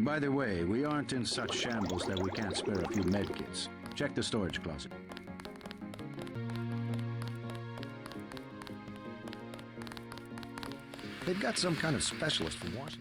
By the way, we aren't in such shambles that we can't spare a few medkits. Check the storage closet. They've got some kind of specialist from Washington.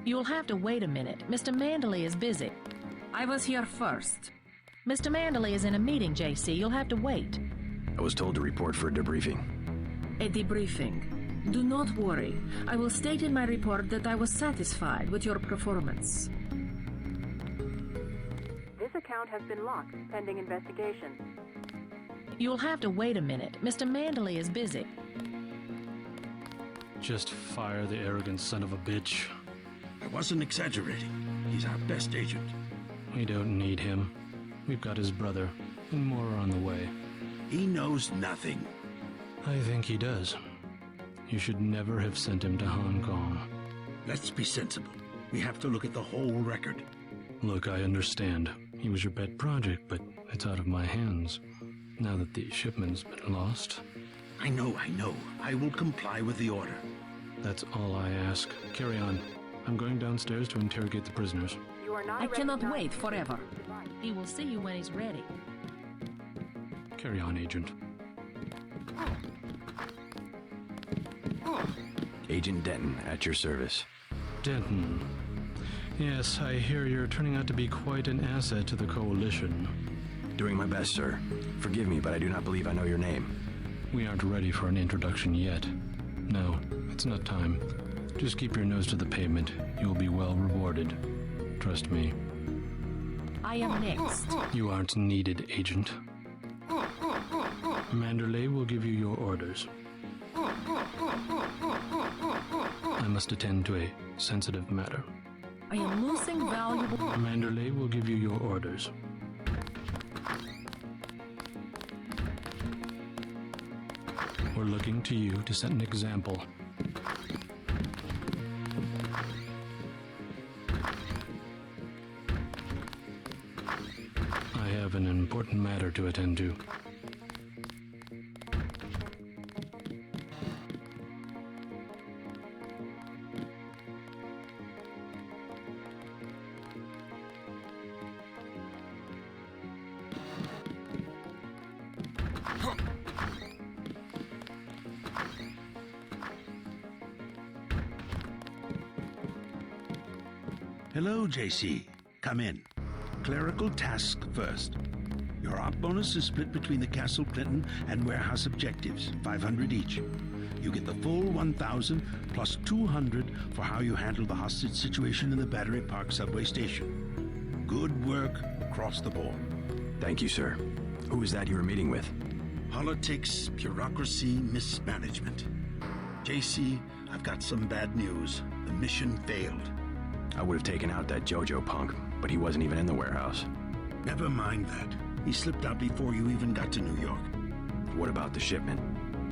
You'll have to wait a minute. Mr. Manderley is busy. I was here first. Mr. Manderley is in a meeting, JC. You'll have to wait. I was told to report for a debriefing. A debriefing. Do not worry. I will state in my report that I was satisfied with your performance. This account has been locked, pending investigation. You'll have to wait a minute. Mr. Manderley is busy. Just fire the arrogant son of a bitch. I wasn't exaggerating. He's our best agent. We don't need him. We've got his brother, and more are on the way. He knows nothing. I think he does. You should never have sent him to Hong Kong. Let's be sensible. We have to look at the whole record. Look, I understand. He was your pet project, but it's out of my hands. Now that the shipment's been lost. I know. I will comply with the order. That's all I ask. Carry on. I'm going downstairs to interrogate the prisoners. You are not I cannot wait forever. He will see you when he's ready. Carry on, Agent. Agent Denton, at your service. Denton. Yes, I hear you're turning out to be quite an asset to the Coalition. Doing my best, sir. Forgive me, but I do not believe I know your name. We aren't ready for an introduction yet. No, it's not time. Just keep your nose to the pavement. You'll be well rewarded. Trust me. I am next. You aren't needed, Agent. Manderley will give you your orders. I must attend to a sensitive matter. I am losing valuable... Manderley will give you your orders. We're looking to you to set an example. I have an important matter to attend to. Hello, JC. Come in. Clerical task first. Your op bonus is split between the Castle Clinton and warehouse objectives, 500 each. You get the full 1,000 plus 200 for how you handle the hostage situation in the Battery Park subway station. Good work across the board. Thank you, sir. Who is that you were meeting with? Politics, bureaucracy, mismanagement. JC, I've got some bad news. The mission failed. I would have taken out that JoJo punk, but he wasn't even in the warehouse. Never mind that. He slipped out before you even got to New York. What about the shipment?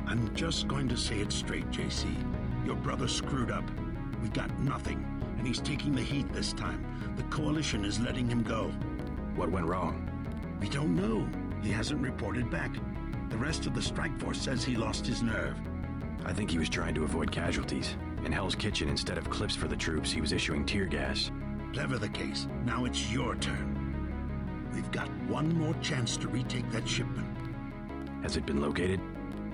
I'm just going to say it straight, JC. Your brother screwed up. We got nothing, and he's taking the heat this time. The Coalition is letting him go. What went wrong? We don't know. He hasn't reported back. The rest of the strike force says he lost his nerve. I think he was trying to avoid casualties. In Hell's Kitchen, instead of clips for the troops, he was issuing tear gas. Clever the case. Now it's your turn. We've got one more chance to retake that shipment. Has it been located?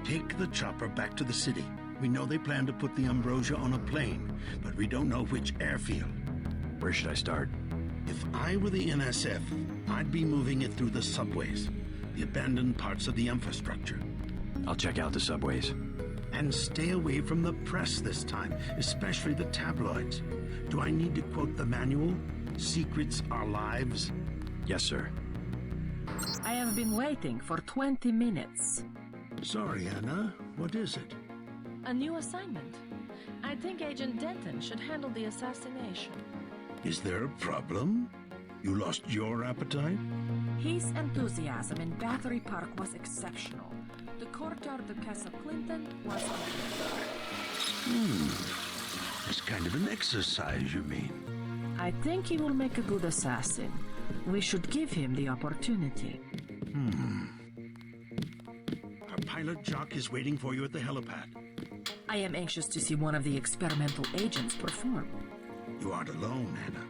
Take the chopper back to the city. We know they plan to put the Ambrosia on a plane, but we don't know which airfield. Where should I start? If I were the NSF, I'd be moving it through the subways, the abandoned parts of the infrastructure. I'll check out the subways. And stay away from the press this time, especially the tabloids. Do I need to quote the manual? Secrets are lives? Yes, sir. I have been waiting for 20 minutes. Sorry, Anna. What is it? A new assignment. I think Agent Denton should handle the assassination. Is there a problem? You lost your appetite? His enthusiasm in Battery Park was exceptional. The courtyard of Castle Clinton was It's kind of an exercise, you mean? I think he will make a good assassin. We should give him the opportunity. Our pilot Jock is waiting for you at the helipad. I am anxious to see one of the experimental agents perform. You aren't alone, Hannah.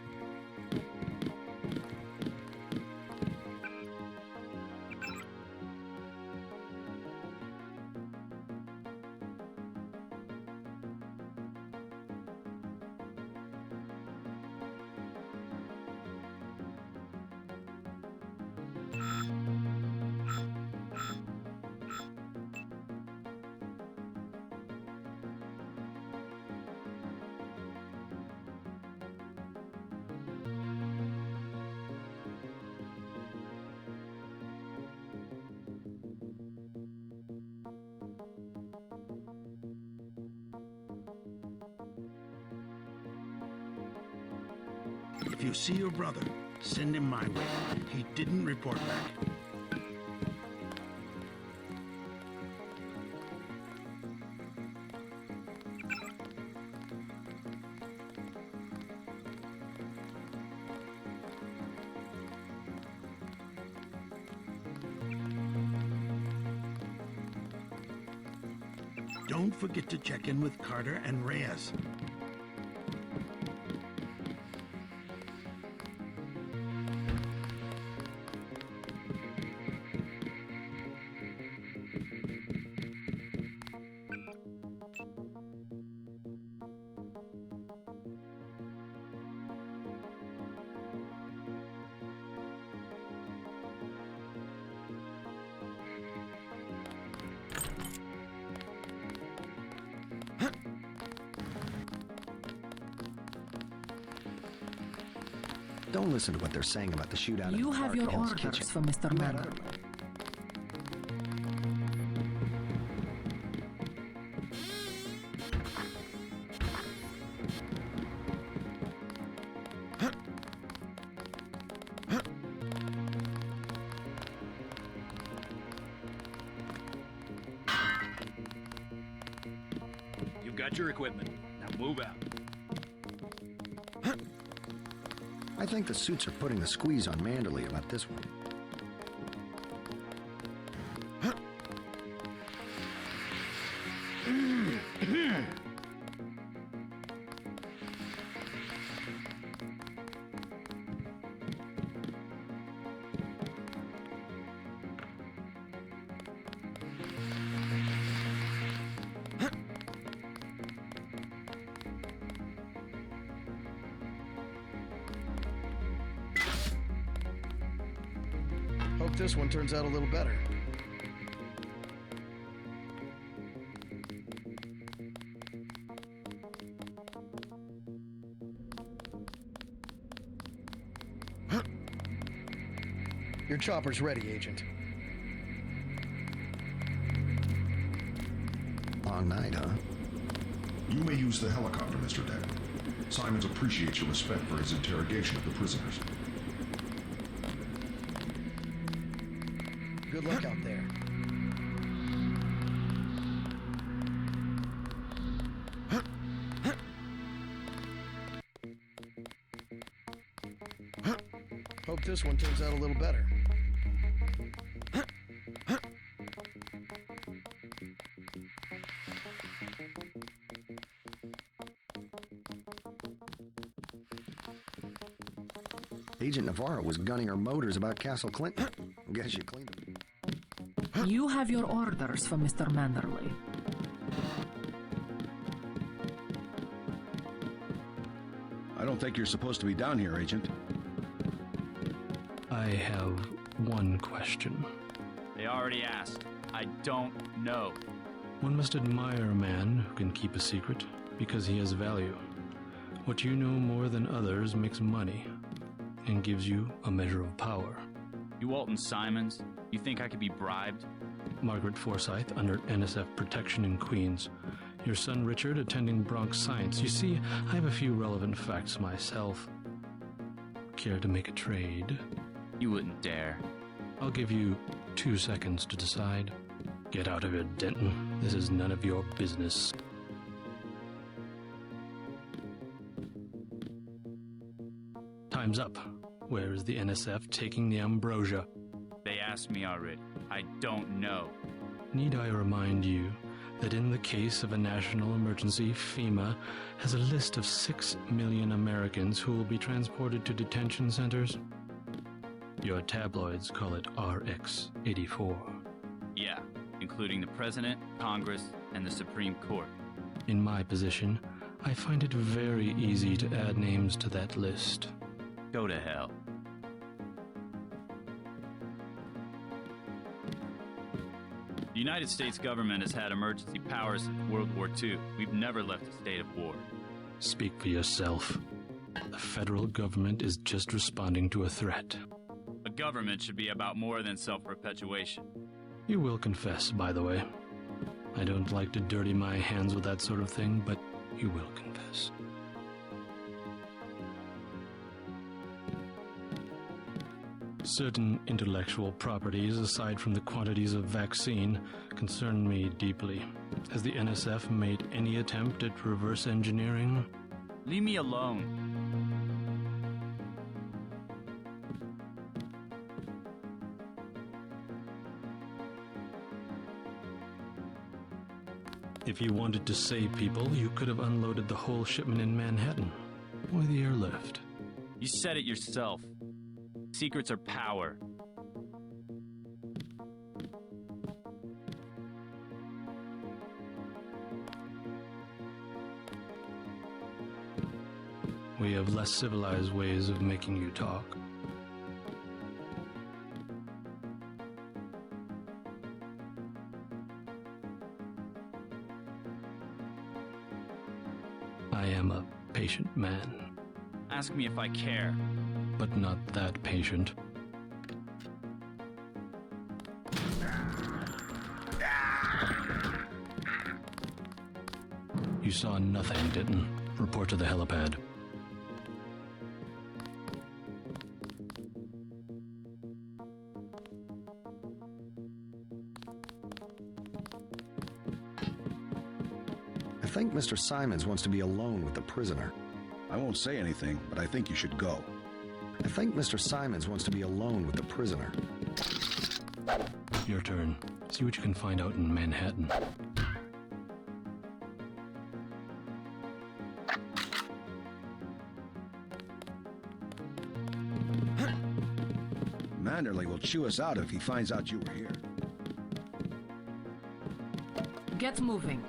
If you see your brother, send him my way. He didn't report back. Don't forget to check in with Carter and Reyes. Don't listen to what they're saying about the shootout. You at have Park your Hill's orders kitchen. from Mr. Manor. You've got your equipment. Now move out. I think the suits are putting the squeeze on Manderley about this one. Hope this one turns out a little better. Your chopper's ready, Agent. Long night, huh? You may use the helicopter, Mr. Deck. Simons appreciates your respect for his interrogation of the prisoners. Good luck out there. Hope this one turns out a little better. Agent Navarro was gunning her motors about Castle Clinton. Guess you cleaned them. You have your orders from Mr. Manderley. I don't think you're supposed to be down here, Agent. I have one question. They already asked. I don't know. One must admire a man who can keep a secret because he has value. What you know more than others makes money and gives you a measure of power. You Walton Simons, you think I could be bribed? Margaret Forsyth under NSF protection in Queens. Your son Richard attending Bronx Science. You see, I have a few relevant facts myself. Care to make a trade? You wouldn't dare. I'll give you 2 seconds to decide. Get out of here, Denton. This is none of your business. Time's up. Where is the NSF taking the ambrosia? They asked me already. I don't know. Need I remind you that in the case of a national emergency, FEMA has a list of 6 million Americans who will be transported to detention centers? Your tabloids call it RX-84. Yeah, including the President, Congress, and the Supreme Court. In my position, I find it very easy to add names to that list. Go to hell. The United States government has had emergency powers since World War II. We've never left a state of war. Speak for yourself. The federal government is just responding to a threat. A government should be about more than self-perpetuation. You will confess, by the way. I don't like to dirty my hands with that sort of thing, but you will confess. Certain intellectual properties, aside from the quantities of vaccine, concern me deeply. Has the NSF made any attempt at reverse engineering? Leave me alone. If you wanted to save people, you could have unloaded the whole shipment in Manhattan. Or the airlift. You said it yourself. Secrets are power. We have less civilized ways of making you talk. I am a patient man. Ask me if I care. But not that patient. You saw nothing, Denton. Report to the helipad. I think Mr. Simons wants to be alone with the prisoner. I won't say anything, but I think you should go. I think Mr. Simons wants to be alone with the prisoner. Your turn. See what you can find out in Manhattan. Manderley will chew us out if he finds out you were here. Get moving.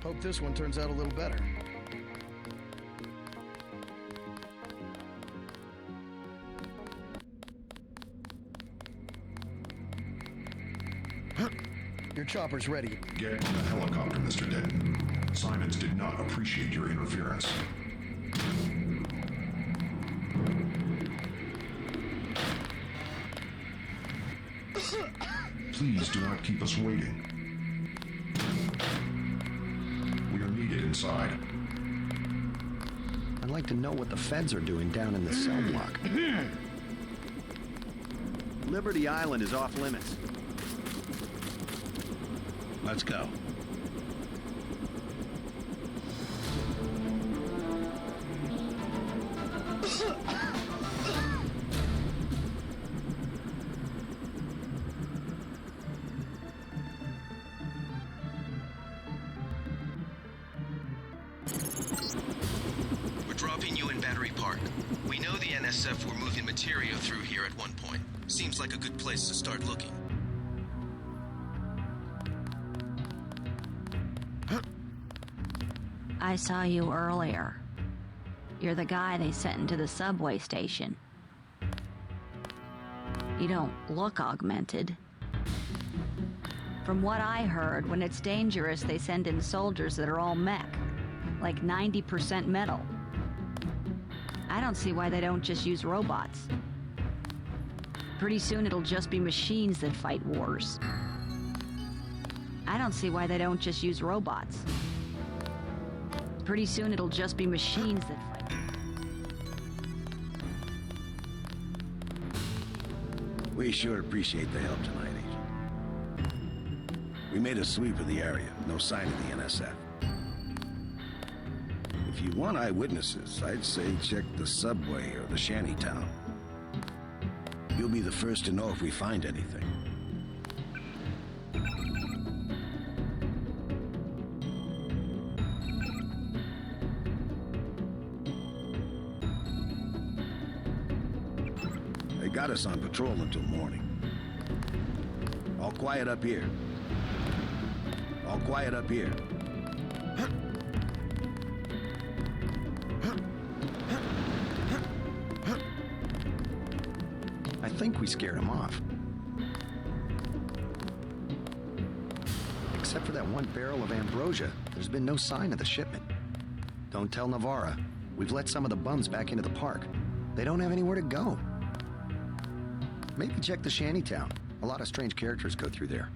Hope this one turns out a little better. Your chopper's ready. Get on the helicopter, Mr. Denton. Simons did not appreciate your interference. Please do not keep us waiting. We are needed inside. I'd like to know what the feds are doing down in the cell block. Liberty Island is off limits. Let's go. We're dropping you in Battery Park. We know the NSF were moving material through here at one point. Seems like a good place to start looking. I saw you earlier. You're the guy they sent into the subway station. You don't look augmented. From what I heard, when it's dangerous, they send in soldiers that are all mech, like 90% metal. I don't see why they don't just use robots. Pretty soon it'll just be machines that fight wars. I don't see why they don't just use robots. Pretty soon it'll just be machines that fight. We sure appreciate the help tonight, Agent. We made a sweep of the area. No sign of the NSF. If you want eyewitnesses, I'd say check the subway or the shantytown. You'll be the first to know if we find anything. They got us on patrol until morning. All quiet up here. All quiet up here. I think we scared him off. Except for that one barrel of ambrosia, there's been no sign of the shipment. Don't tell Navarra. We've let some of the bums back into the park. They don't have anywhere to go. Maybe check the shantytown. A lot of strange characters go through there.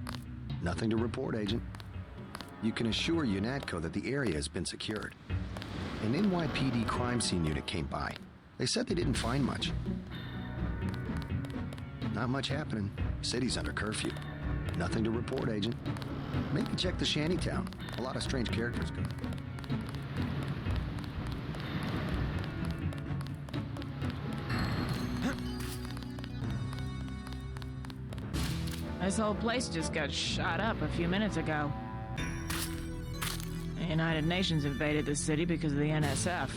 Nothing to report, Agent. You can assure UNATCO that the area has been secured. An NYPD crime scene unit came by. They said they didn't find much. Not much happening. City's under curfew. Nothing to report, Agent. Maybe check the shantytown. A lot of strange characters go. This whole place just got shot up a few minutes ago. The United Nations invaded the city because of the NSF.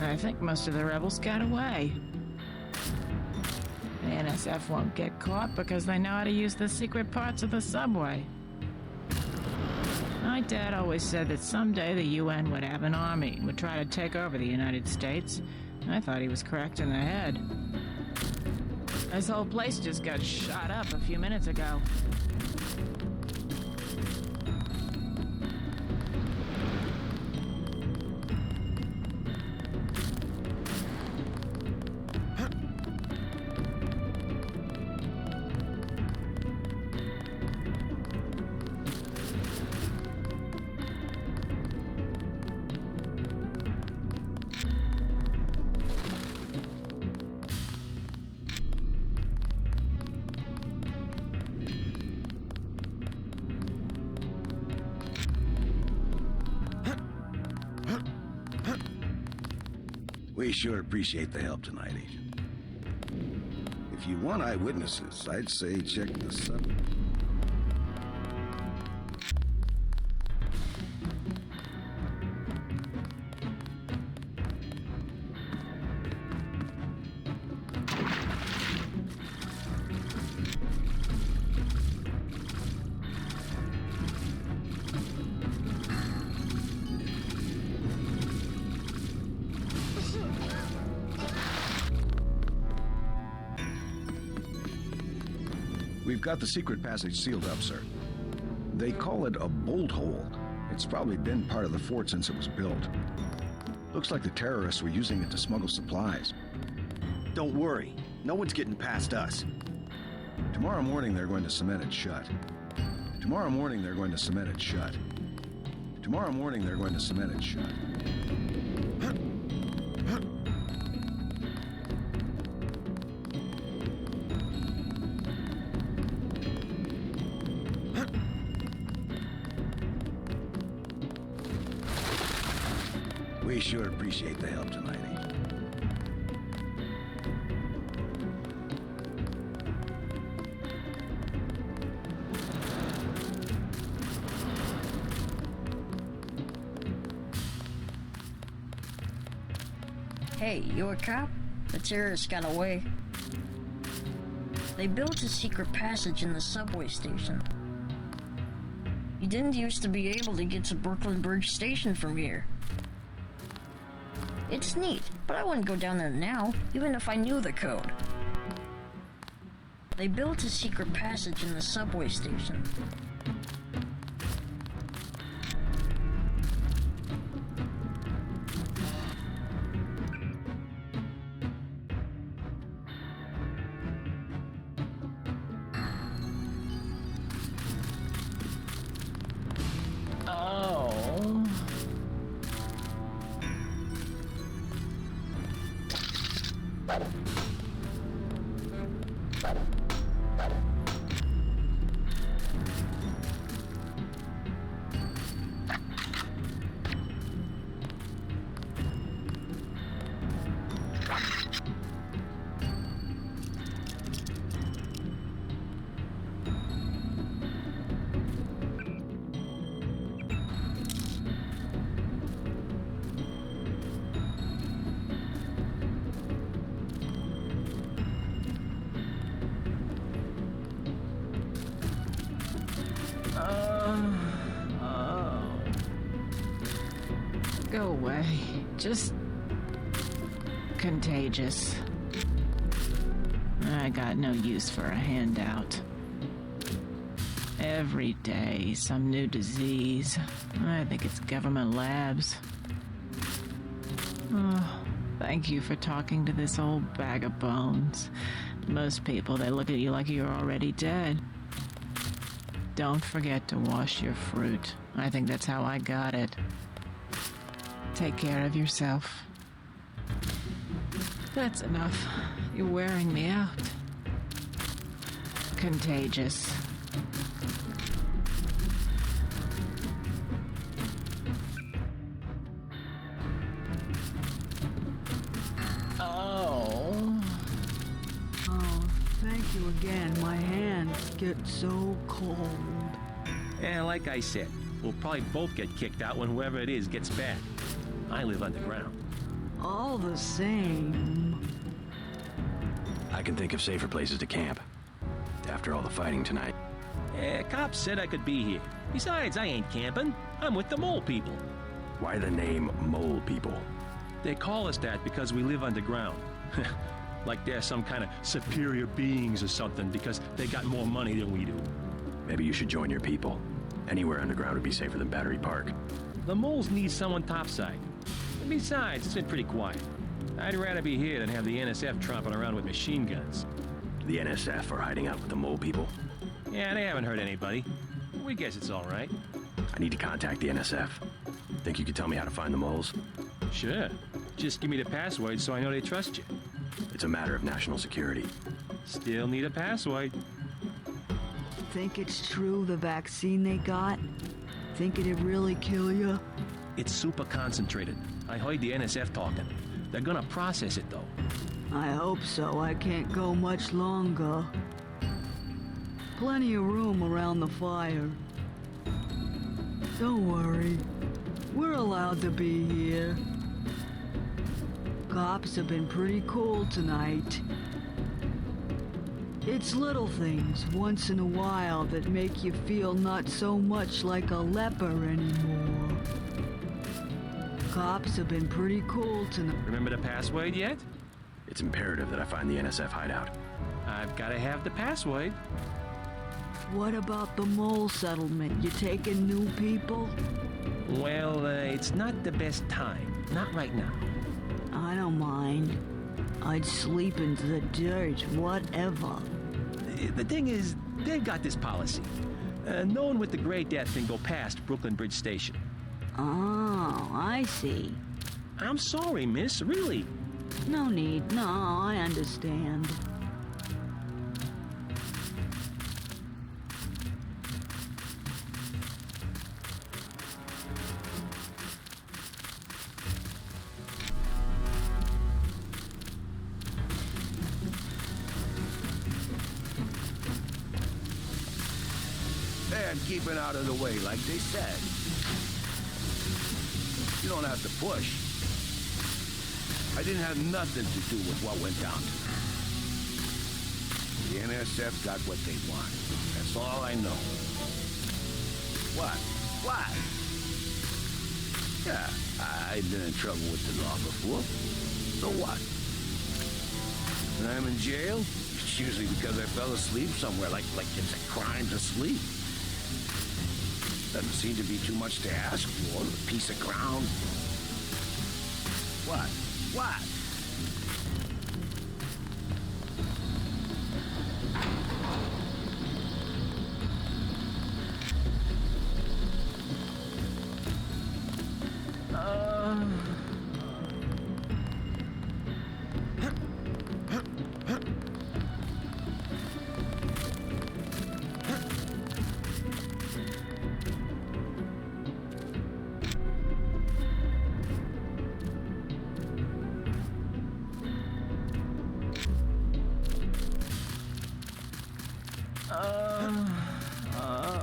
I think most of the rebels got away. The NSF won't get caught because they know how to use the secret parts of the subway. My dad always said that someday the UN would have an army and would try to take over the United States. I thought he was correct in the head. This whole place just got shot up a few minutes ago. We sure appreciate the help tonight, Agent. If you want eyewitnesses, I'd say check the subway. We've got the secret passage sealed up, sir. They call it a bolt hole. It's probably been part of the fort since it was built. Looks like the terrorists were using it to smuggle supplies. Don't worry. No one's getting past us. Tomorrow morning they're going to cement it shut. Tomorrow morning they're going to cement it shut. Tomorrow morning they're going to cement it shut. We sure appreciate the help tonight, Agent. Hey, you a cop? The terrorists got away. They built a secret passage in the subway station. You didn't used to be able to get to Brooklyn Bridge Station from here. It's neat, but I wouldn't go down there now, even if I knew the code. They built a secret passage in the subway station. Go away. Just contagious. I got no use for a handout. Every day, some new disease. I think it's government labs. Oh, thank you for talking to this old bag of bones. Most people, they look at you like you're already dead. Don't forget to wash your fruit. I think that's how I got it. Take care of yourself. That's enough. You're wearing me out. Contagious. Oh, thank you again. My hands get so cold. Yeah, like I said, we'll probably both get kicked out when whoever it is gets back. I live underground. All the same. I can think of safer places to camp. After all the fighting tonight. Cops said I could be here. Besides, I ain't camping. I'm with the mole people. Why the name Mole People? They call us that because we live underground. Like they're some kind of superior beings or something because they got more money than we do. Maybe you should join your people. Anywhere underground would be safer than Battery Park. The moles need someone topside. And besides, it's been pretty quiet. I'd rather be here than have the NSF tromping around with machine guns. The NSF are hiding out with the Mole People? Yeah, they haven't hurt anybody. We guess it's all right. I need to contact the NSF. Think you could tell me how to find the moles? Sure. Just give me the password so I know they trust you. It's a matter of national security. Still need a password. Think it's true, the vaccine they got? Think it'd really kill you? It's super concentrated. I heard the NSF talking. They're gonna process it, though. I hope so. I can't go much longer. Plenty of room around the fire. Don't worry. We're allowed to be here. Cops have been pretty cool tonight. It's little things once in a while that make you feel not so much like a leper anymore. Cops have been pretty cool tonight. Remember the password yet? It's imperative that I find the NSF hideout. I've gotta have the password. What about the mole settlement? You taking new people? Well, it's not the best time. Not right now. I don't mind. I'd sleep into the dirt, whatever. The thing is, they've got this policy. No one with the Gray Death can go past Brooklyn Bridge Station. Oh, I see. I'm sorry, miss, really. No need. No, I understand. And keeping out of the way, like they said. You don't have to push. I didn't have nothing to do with what went down tonight. The NSF got what they want. That's all I know. What? What? Yeah, I've been in trouble with the law before. So what? When I'm in jail, it's usually because I fell asleep somewhere, like it's a crime to sleep. Doesn't seem to be too much to ask for, a piece of ground. What? What?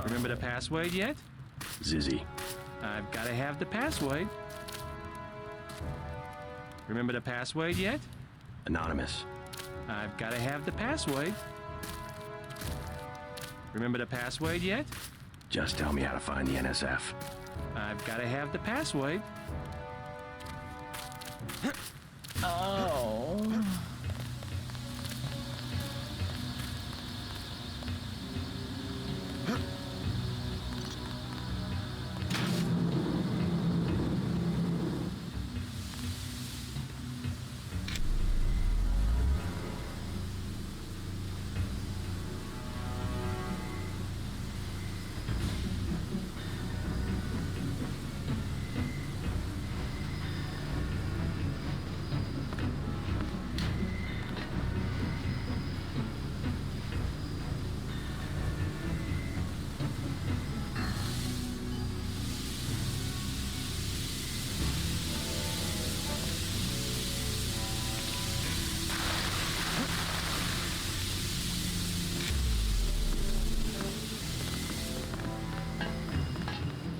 Remember the password yet? Zizzy. I've got to have the password. Remember the password yet? Anonymous. I've got to have the password. Remember the password yet? Just tell me how to find the NSF. I've got to have the password. Oh.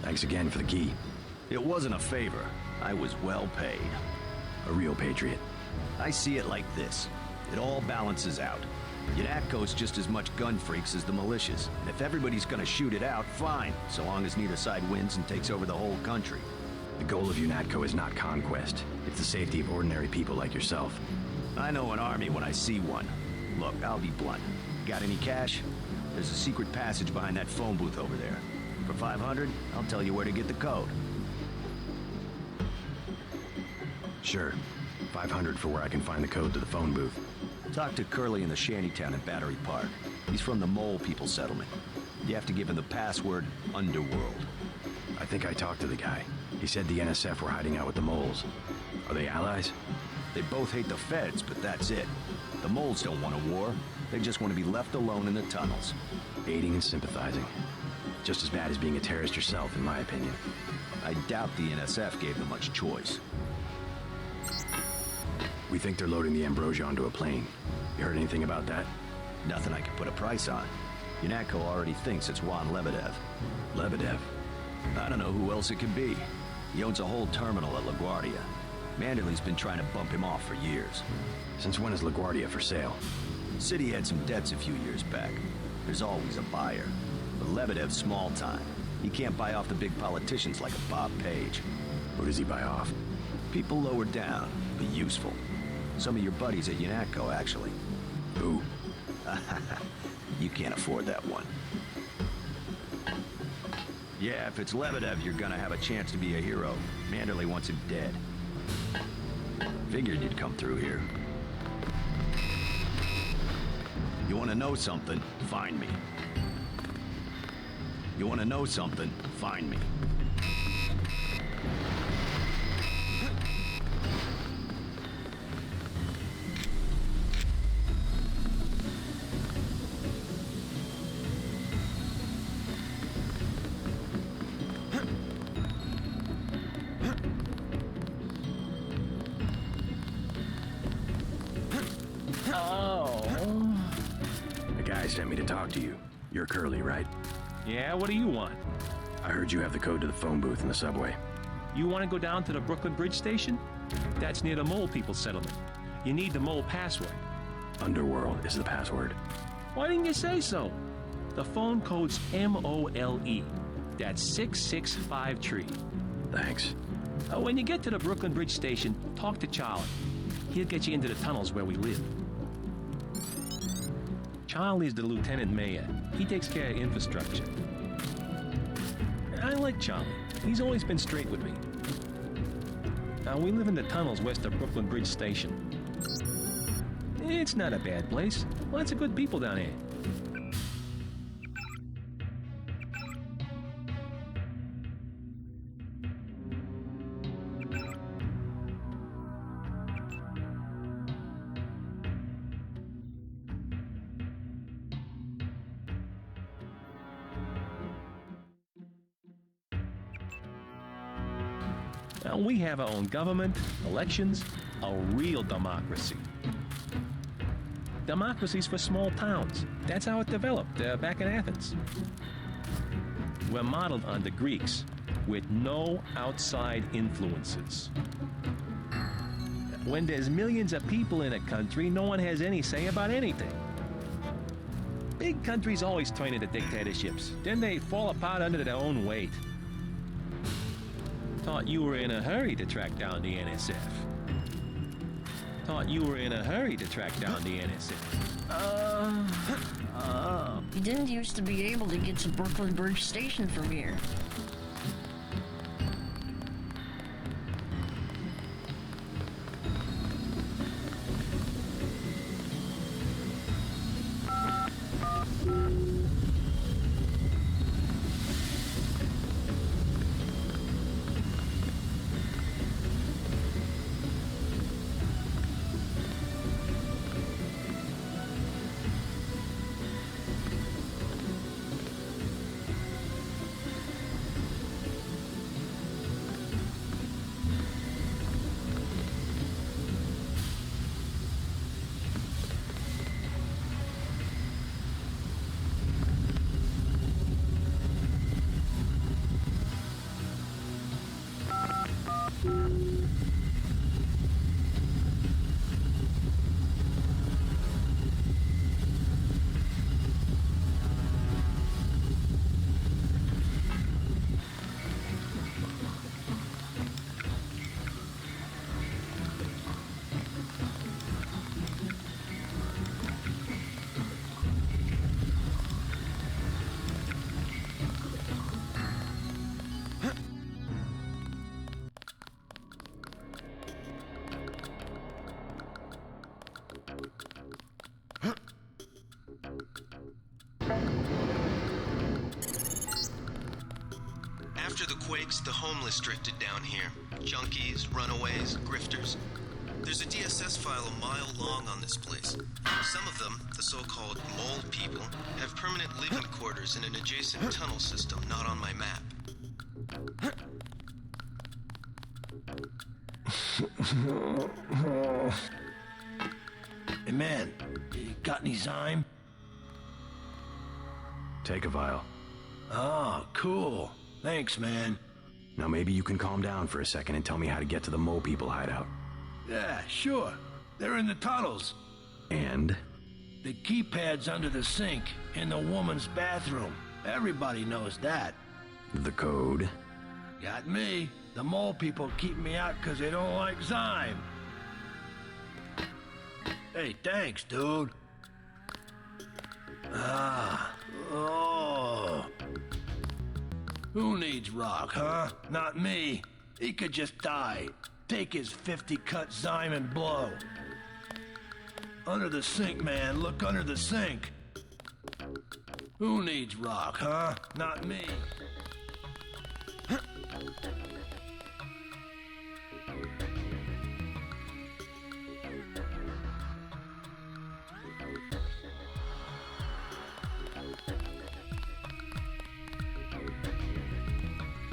Thanks again for the key. It wasn't a favor. I was well paid. A real patriot. I see it like this. It all balances out. UNATCO's just as much gun freaks as the militias. And if everybody's gonna shoot it out, fine, so long as neither side wins and takes over the whole country. The goal of UNATCO is not conquest. It's the safety of ordinary people like yourself. I know an army when I see one. Look, I'll be blunt. Got any cash? There's a secret passage behind that phone booth over there. For 500, I'll tell you where to get the code. Sure. 500 for where I can find the code to the phone booth. Talk to Curly in the shantytown in Battery Park. He's from the Mole People settlement. You have to give him the password Underworld. I think I talked to the guy. He said the NSF were hiding out with the moles. Are they allies? They both hate the feds, but that's it. The moles don't want a war. They just want to be left alone in the tunnels. Aiding and sympathizing. Just as bad as being a terrorist yourself, in my opinion. I doubt the NSF gave them much choice. We think they're loading the Ambrosia onto a plane. You heard anything about that? Nothing I can put a price on. UNATCO already thinks it's Juan Lebedev. Lebedev? I don't know who else it could be. He owns a whole terminal at LaGuardia. Manderley's been trying to bump him off for years. Since when is LaGuardia for sale? The city had some debts a few years back. There's always a buyer. But Lebedev's small time. He can't buy off the big politicians like a Bob Page. Who does he buy off? People lower down, but useful. Some of your buddies at UNATCO, actually. Who? You can't afford that one. Yeah, if it's Lebedev, you're gonna have a chance to be a hero. Manderley wants him dead. Figured you'd come through here. You wanna know something? Find me. You wanna know something? Find me. Sent me to talk to you. You're Curly, right? Yeah, what do you want? I heard you have the code to the phone booth in the subway. You want to go down to the Brooklyn Bridge Station? That's near the Mole People settlement. You need the Mole password. Underworld is the password. Why didn't you say so? The phone code's MOLE. That's 665 Thanks. When you get to the Brooklyn Bridge Station, talk to Charlie. He'll get you into the tunnels where we live. Charlie's the lieutenant mayor. He takes care of infrastructure. I like Charlie. He's always been straight with me. Now, we live in the tunnels west of Brooklyn Bridge Station. It's not a bad place. Lots of good people down here. Now, we have our own government, elections, a real democracy. Democracies for small towns. That's how it developed back in Athens. We're modeled on the Greeks, with no outside influences. When there's millions of people in a country, no one has any say about anything. Big countries always turn into dictatorships. Then they fall apart under their own weight. Thought you were in a hurry to track down the NSF. Thought you were in a hurry to track down the NSF. You didn't used to be able to get to Brooklyn Bridge Station from here. After the quakes, the homeless drifted down here. Junkies, runaways, grifters. There's a DSS file a mile long on this place. Some of them, the so-called mole people, have permanent living quarters in an adjacent tunnel system not on my map. Hey man, you got any Zyme? Take a vial. Oh, cool. Thanks, man. Now maybe you can calm down for a second and tell me how to get to the mole people hideout. Yeah, sure. They're in the tunnels. And? The keypad's under the sink in the woman's bathroom. Everybody knows that. The code? Got me. The mole people keep me out because they don't like Zyme. Hey, thanks, dude. Oh. Who needs Rock, huh? Not me. He could just die. Take his 50 cut Zyme and blow. Under the sink, man. Look under the sink. Who needs Rock, huh? Not me.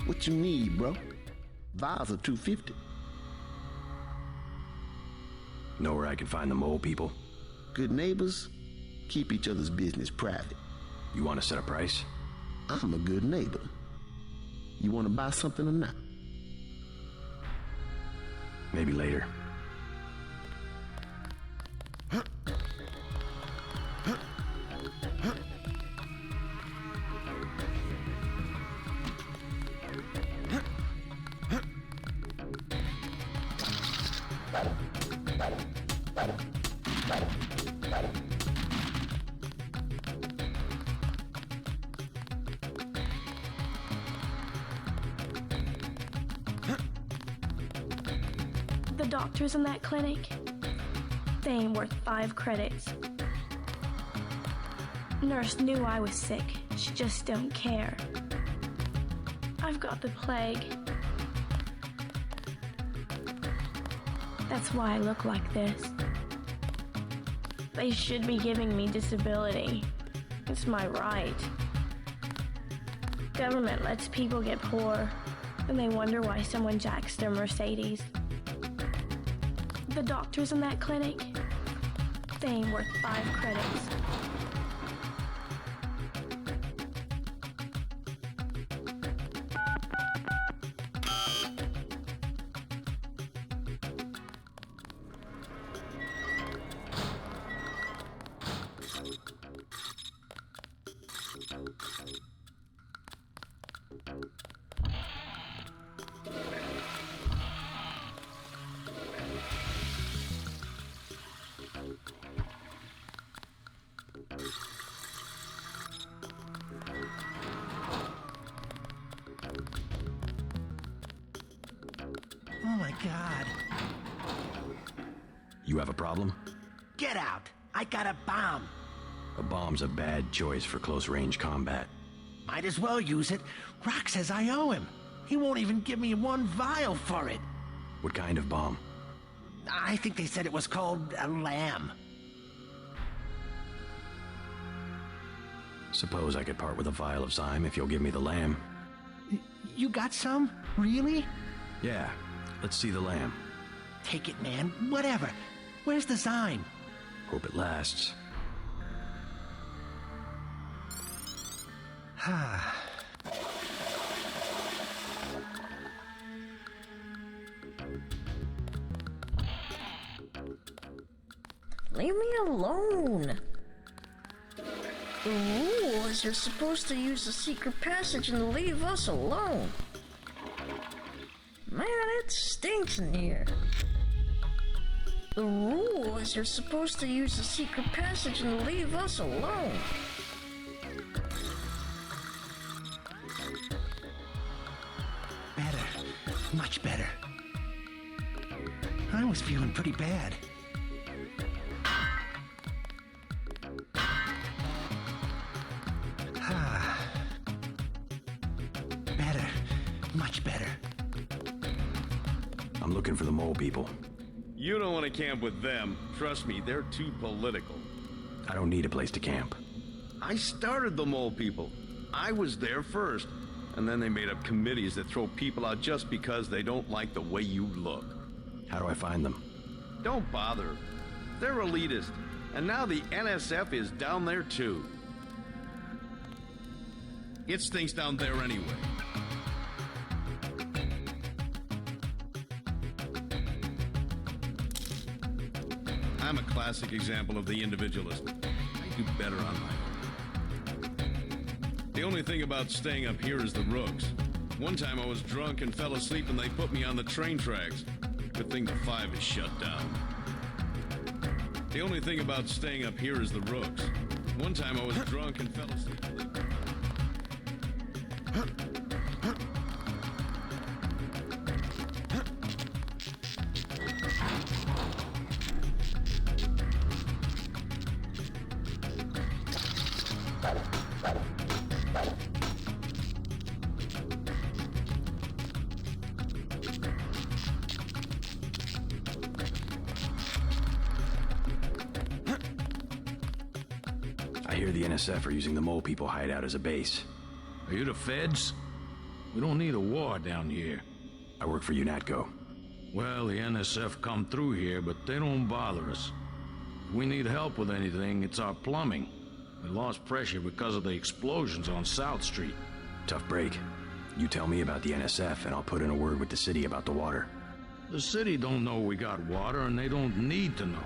What you need, bro? Vials are $250. Know where I can find the mole people? Good neighbors keep each other's business private. You want to set a price? I'm a good neighbor. You want to buy something or not? Maybe later. The doctors in that clinic, they ain't worth 5 credits. Nurse knew I was sick. She just don't care. I've got the plague. That's why I look like this. They should be giving me disability. It's my right. Government lets people get poor, and they wonder why someone jacks their Mercedes. The doctors in that clinic, fame worth 5 credits. Oh my god. You have a problem? Get out! I got a bomb! A bomb's a bad choice for close-range combat. Might as well use it. Rock says I owe him. He won't even give me 1 vial for it. What kind of bomb? I think they said it was called a lamb. Suppose I could part with a vial of Zyme if you'll give me the lamb. You got some? Really? Yeah, let's see the lamb. Take it, man. Whatever. Where's the Zyme? Hope it lasts. Leave me alone. The rule is you're supposed to use the secret passage and leave us alone. Man, it stinks in here. The rule is you're supposed to use the secret passage and leave us alone. Better. Much better. I was feeling pretty bad. Better. Much better. I'm looking for the mole people. You don't want to camp with them. Trust me, they're too political. I don't need a place to camp. I started the mole people. I was there first. And then they made up committees that throw people out just because they don't like the way you look. How do I find them? Don't bother. They're elitist. And now the NSF is down there too. It stinks down there anyway. I'm a classic example of the individualist. I do better on my own. The only thing about staying up here is the rooks. One time I was drunk and fell asleep and they put me on the train tracks. Good thing the 5 is shut down. The only thing about staying up here is the rooks. One time I was drunk and fell asleep. I hear the NSF are using the mole people hideout as a base. Are you the feds? We don't need a war down here. I work for UNATCO. Well, the NSF come through here, but they don't bother us. If we need help with anything, it's our plumbing. We lost pressure because of the explosions on South Street. Tough break. You tell me about the NSF and I'll put in a word with the city about the water. The city don't know we got water and they don't need to know.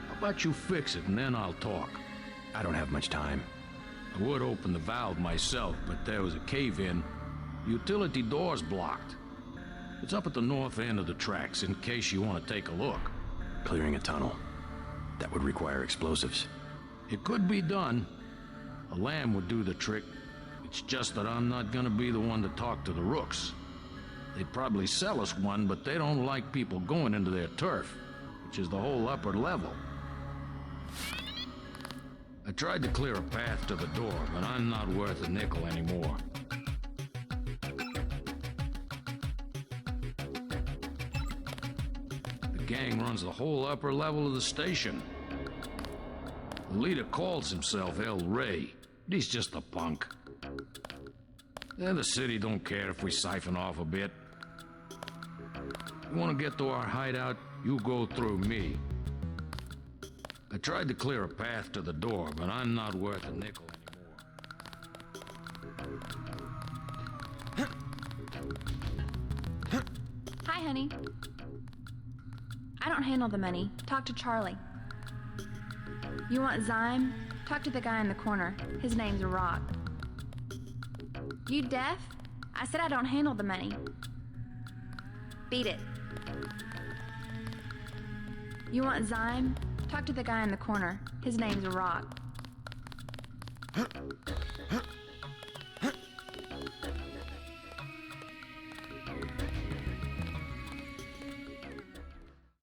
How about you fix it and then I'll talk? I don't have much time. I would open the valve myself, but there was a cave-in. The utility door's blocked. It's up at the north end of the tracks in case you want to take a look. Clearing a tunnel. That would require explosives. It could be done. A lamb would do the trick. It's just that I'm not gonna be the one to talk to the rooks. They'd probably sell us one, but they don't like people going into their turf, which is the whole upper level. I tried to clear a path to the door, but I'm not worth a nickel anymore. The gang runs the whole upper level of the station. The leader calls himself El Rey. He's just a punk. The city don't care if we siphon off a bit. You want to get to our hideout, you go through me. I tried to clear a path to the door, but I'm not worth a nickel anymore. Hi, honey. I don't handle the money. Talk to Charlie. You want Zyme? Talk to the guy in the corner. His name's Rock. You deaf? I said I don't handle the money. Beat it. You want Zyme? Talk to the guy in the corner. His name's Rock.